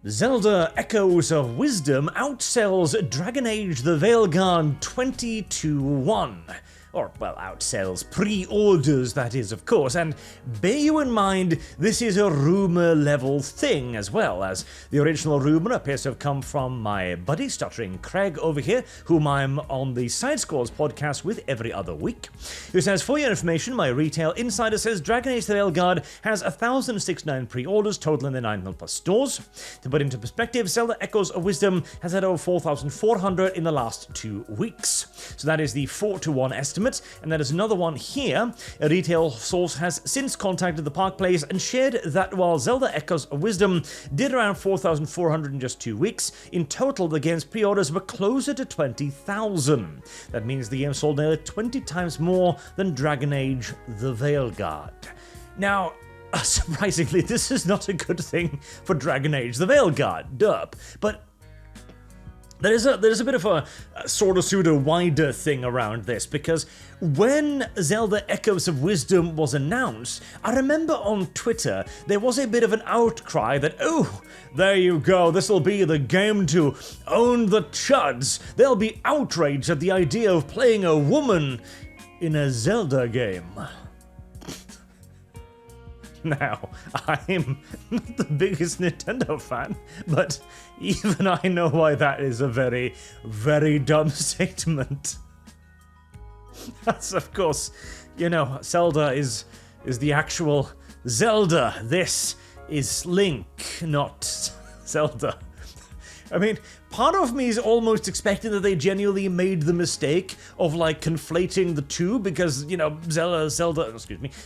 Zelda Echoes of Wisdom outsells Dragon Age the Veilguard 20-1. Or, well, outsells pre-orders, that is, of course, and bear you in mind, this is a rumour-level thing, as well, as the original rumour appears to have come from my buddy, Stuttering Craig, over here, whom I'm on the Side Scrolls podcast with every other week, who says, for your information, my retail insider says Dragon Age the Veilguard has 1,069 pre-orders, total in the 900 plus stores. To put into perspective, Zelda Echoes of Wisdom has had over 4,400 in the last 2 weeks. So that is the 4-1 estimate. And there is another one here. A retail source has since contacted the Park Place and shared that while Zelda Echoes of Wisdom did around 4,400 in just 2 weeks, in total the game's pre-orders were closer to 20,000. That means the game sold nearly 20 times more than Dragon Age the Veilguard. Now, surprisingly, this is not a good thing for Dragon Age the Veilguard, derp, but there's a bit of a sort of pseudo wider thing around this, because when Zelda Echoes of Wisdom was announced, I remember on Twitter there was a bit of an outcry that, oh, there you go, this'll be the game to own the Chuds. They'll be outraged at the idea of playing a woman in a Zelda game. Now, I'm not the biggest Nintendo fan, but even I know why that is a very, very dumb statement. That's, of course, you know, Zelda is the actual Zelda. This is Link, not Zelda. I mean, part of me is almost expecting that they genuinely made the mistake of, like, conflating the two, because, you know,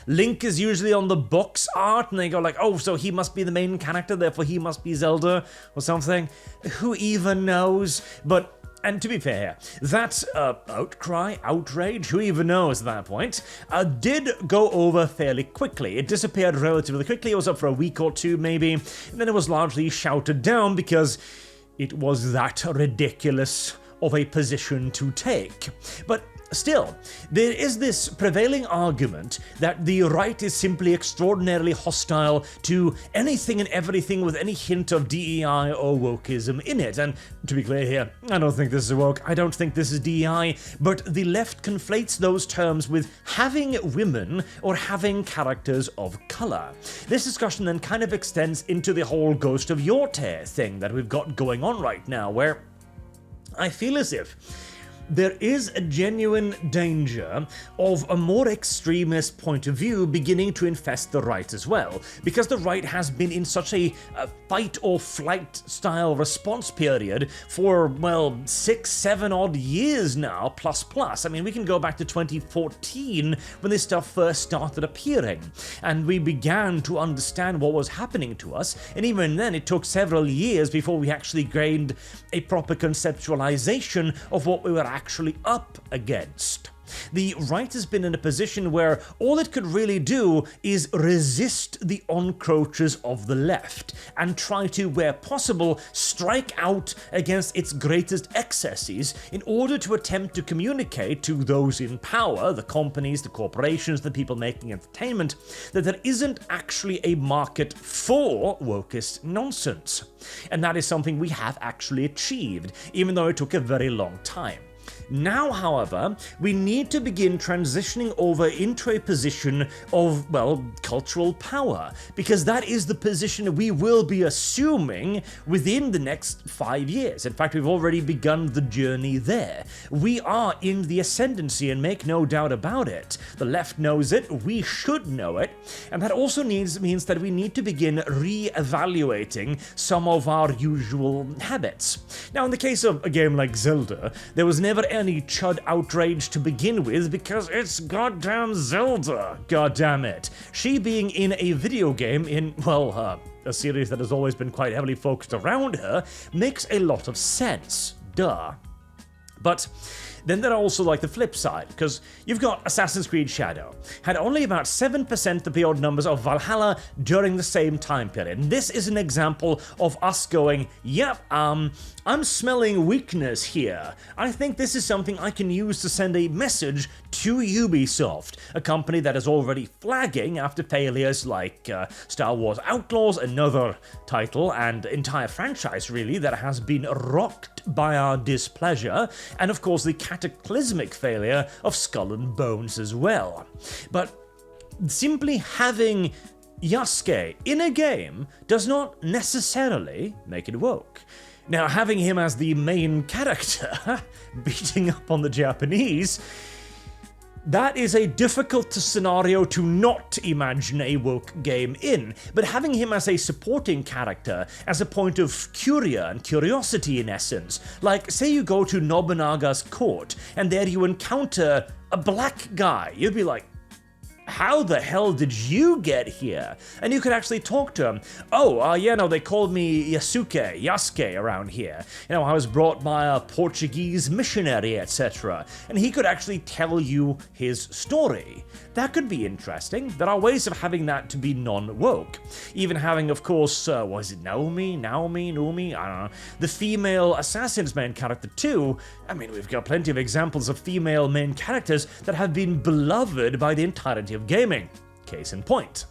Link is usually on the box art, and they go like, oh, so he must be the main character, therefore he must be Zelda, or something. Who even knows? But, and to be fair, that outrage, who even knows at that point, did go over fairly quickly. It disappeared relatively quickly. It was up for a week or two, maybe, and then it was largely shouted down because it was that ridiculous of a position to take. But still, there is this prevailing argument that the right is simply extraordinarily hostile to anything and everything with any hint of DEI or wokeism in it. And to be clear here, I don't think this is woke, I don't think this is DEI, but the left conflates those terms with having women or having characters of color. This discussion then kind of extends into the whole Ghost of Yorte thing that we've got going on right now, where I feel as if there is a genuine danger of a more extremist point of view beginning to infest the right as well, because the right has been in such a fight or flight style response period for, well, 6-7 odd years now, plus. I mean, we can go back to 2014 when this stuff first started appearing, and we began to understand what was happening to us, and even then it took several years before we actually gained a proper conceptualization of what we were actually up against. The right has been in a position where all it could really do is resist the encroaches of the left and try to, where possible, strike out against its greatest excesses in order to attempt to communicate to those in power, the companies, the corporations, the people making entertainment, that there isn't actually a market for wokeist nonsense. And that is something we have actually achieved, even though it took a very long time. Now, however, we need to begin transitioning over into a position of, well, cultural power, because that is the position we will be assuming within the next 5 years. In fact, we've already begun the journey there. We are in the ascendancy, and make no doubt about it. The left knows it, we should know it, and that also means that we need to begin re-evaluating some of our usual habits. Now, in the case of a game like Zelda, there was never any Chud outrage to begin with, because it's goddamn Zelda, goddamn it. She being in a video game in, well, a series that has always been quite heavily focused around her, makes a lot of sense. Duh. But then there are also like the flip side, because you've got Assassin's Creed Shadow, had only about 7% the pre-order numbers of Valhalla during the same time period. And this is an example of us going, yep, I'm smelling weakness here. I think this is something I can use to send a message to Ubisoft, a company that is already flagging after failures like Star Wars Outlaws, another title and entire franchise really that has been rocked by our displeasure, and of course the cataclysmic failure of Skull and Bones as well. But simply having Yasuke in a game does not necessarily make it woke. Now, having him as the main character, beating up on the Japanese, that is a difficult scenario to not imagine a woke game in, but having him as a supporting character, as a point of curia and curiosity in essence, like say you go to Nobunaga's court and there you encounter a black guy, you'd be like, how the hell did you get here? And you could actually talk to him. Oh, yeah, no, they called me Yasuke around here. You know, I was brought by a Portuguese missionary, etc. And he could actually tell you his story. That could be interesting. There are ways of having that to be non-woke. Even having, of course, was it Naomi? I don't know. The female assassin's main character too. I mean, we've got plenty of examples of female main characters that have been beloved by the entirety of gaming. Case in point.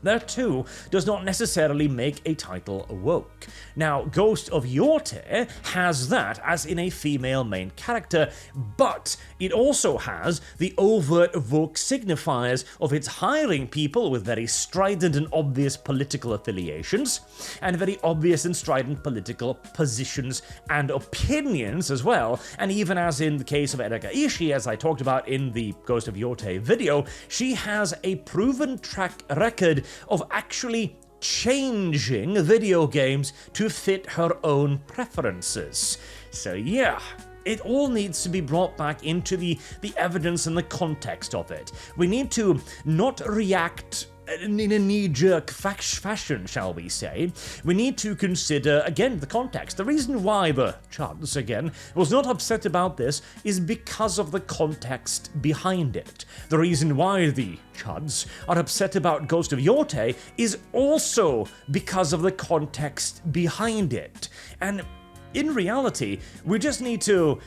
That too does not necessarily make a title woke. Now, Ghost of Yorte has that as in a female main character, but it also has the overt woke signifiers of its hiring people with very strident and obvious political affiliations, and very obvious and strident political positions and opinions as well, and even as in the case of Erika Ishii, as I talked about in the Ghost of Yorte video, she has a proven track record of actually changing video games to fit her own preferences. So yeah, it all needs to be brought back into the evidence and the context of it. We need to not react in a knee-jerk fashion, shall we say. We need to consider, again, the context. The reason why the Chuds, again, was not upset about this is because of the context behind it. The reason why the Chuds are upset about Ghost of Yorte is also because of the context behind it. And in reality, we just need to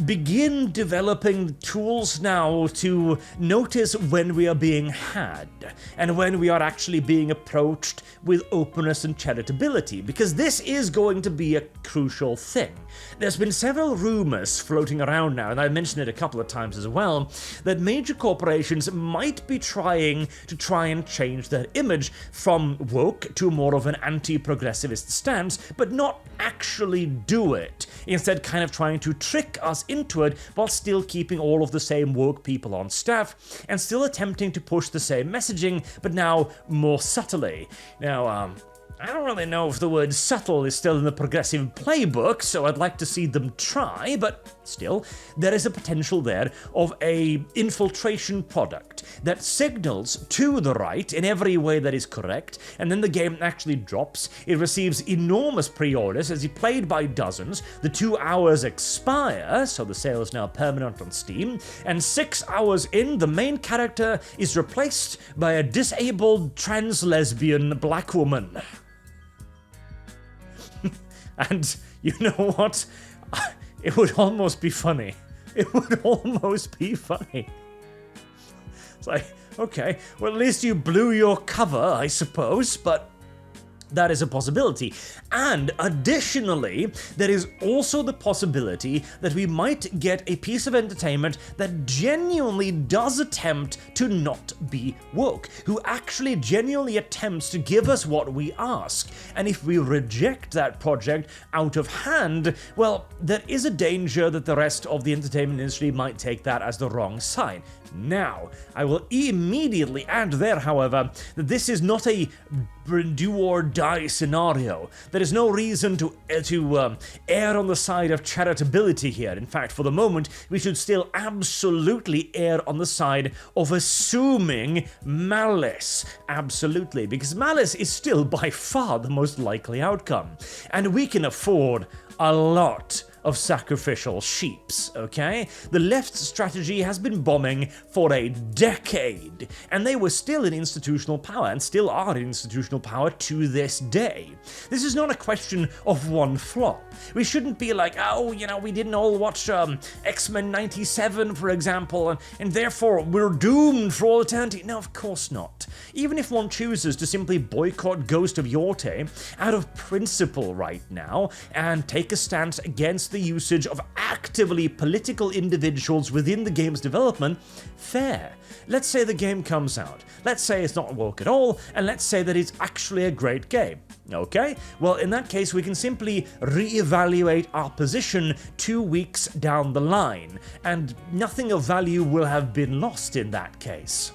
begin developing tools now to notice when we are being had and when we are actually being approached with openness and charitability, because this is going to be a crucial thing. There's been several rumors floating around now, and I mentioned it a couple of times as well, that major corporations might be trying and change their image from woke to more of an anti-progressivist stance, but not actually do it. Instead, kind of trying to trick us into it while still keeping all of the same woke people on staff and still attempting to push the same messaging, but now more subtly. Now, I don't really know if the word subtle is still in the progressive playbook, so I'd like to see them try, but still, there is a potential there of a infiltration product that signals to the right in every way that is correct, and then the game actually drops. It receives enormous pre-orders as it played by dozens. The 2 hours expire, so the sale is now permanent on Steam, and 6 hours in, the main character is replaced by a disabled trans lesbian black woman. And you know what? It would almost be funny. It would almost be funny. It's like, okay, well, at least you blew your cover, I suppose, but that is a possibility. And additionally, there is also the possibility that we might get a piece of entertainment that genuinely does attempt to not be woke, who actually genuinely attempts to give us what we ask. And if we reject that project out of hand, well, there is a danger that the rest of the entertainment industry might take that as the wrong sign. Now, I will immediately add there, however, that this is not a do or die scenario. There is no reason to err on the side of charitability here. In fact, for the moment, we should still absolutely err on the side of assuming malice. Absolutely, because malice is still by far the most likely outcome. And we can afford a lot of sacrificial sheeps, okay? The left's strategy has been bombing for a decade, and they were still in institutional power, and still are in institutional power to this day. This is not a question of one flop. We shouldn't be like, oh, you know, we didn't all watch X-Men 97, for example, and therefore we're doomed for all eternity. No, of course not. Even if one chooses to simply boycott Ghost of Yorte out of principle right now, and take a stance against the usage of actively political individuals within the game's development, fair. Let's say the game comes out. Let's say it's not woke at all, and let's say that it's actually a great game. Okay? Well, in that case, we can simply reevaluate our position 2 weeks down the line, and nothing of value will have been lost in that case.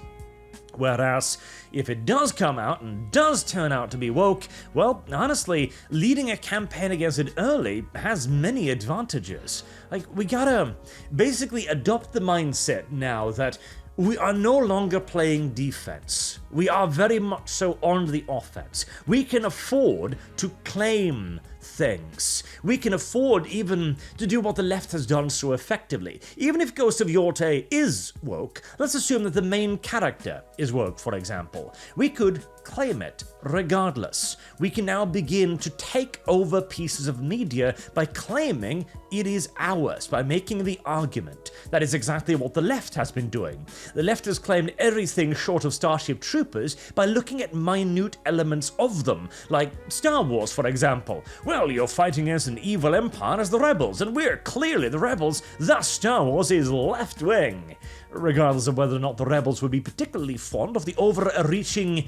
Whereas, if it does come out and does turn out to be woke, well, honestly, leading a campaign against it early has many advantages. Like, we gotta basically adopt the mindset now that we are no longer playing defense. We are very much so on the offense. We can afford to claim things. We can afford even to do what the left has done so effectively. Even if Ghost of Yorte is woke, let's assume that the main character is woke, for example. We could claim it regardless. We can now begin to take over pieces of media by claiming it is ours, by making the argument. That is exactly what the left has been doing. The left has claimed everything short of Starship Troopers by looking at minute elements of them, like Star Wars, for example. Well, you're fighting against an evil empire as the rebels, and we're clearly the rebels, thus Star Wars is left-wing. Regardless of whether or not the rebels would be particularly fond of the overreaching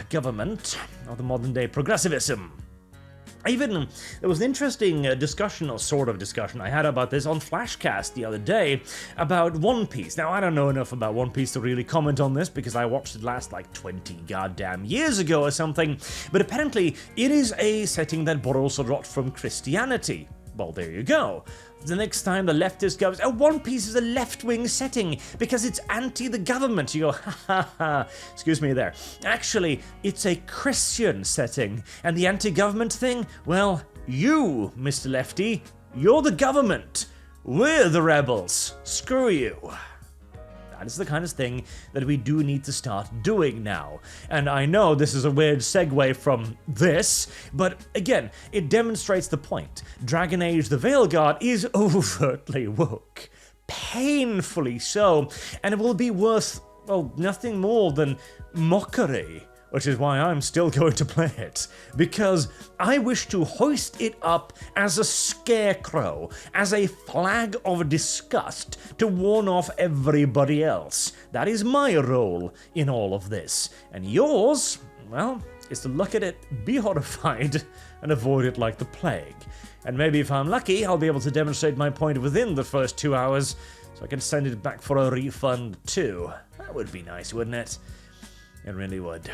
government of the modern-day progressivism. Even, there was an interesting discussion, or sort of discussion, I had about this on Flashcast the other day, about One Piece. Now, I don't know enough about One Piece to really comment on this, because I watched it last, like, 20 goddamn years ago or something, but apparently, it is a setting that borrows a lot from Christianity. Well, there you go. The next time the leftist goes, oh, One Piece is a left-wing setting because it's anti the government. You go, ha ha ha, excuse me there. Actually, it's a Christian setting. And the anti-government thing? Well, you, Mr. Lefty, you're the government. We're the rebels. Screw you. That is the kind of thing that we do need to start doing now. And I know this is a weird segue from this, but again, it demonstrates the point. Dragon Age the Veilguard is overtly woke. Painfully so. And it will be worth, well, nothing more than mockery. Which is why I'm still going to play it, because I wish to hoist it up as a scarecrow, as a flag of disgust to warn off everybody else. That is my role in all of this. And yours, well, is to look at it, be horrified, and avoid it like the plague. And maybe if I'm lucky, I'll be able to demonstrate my point within the first 2 hours, so I can send it back for a refund too. That would be nice, wouldn't it? It really would.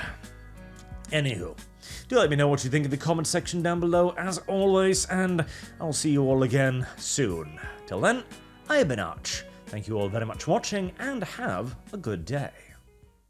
Anywho, do let me know what you think in the comment section down below, as always, and I'll see you all again soon. Till then, I have been Arch. Thank you all very much for watching, and have a good day.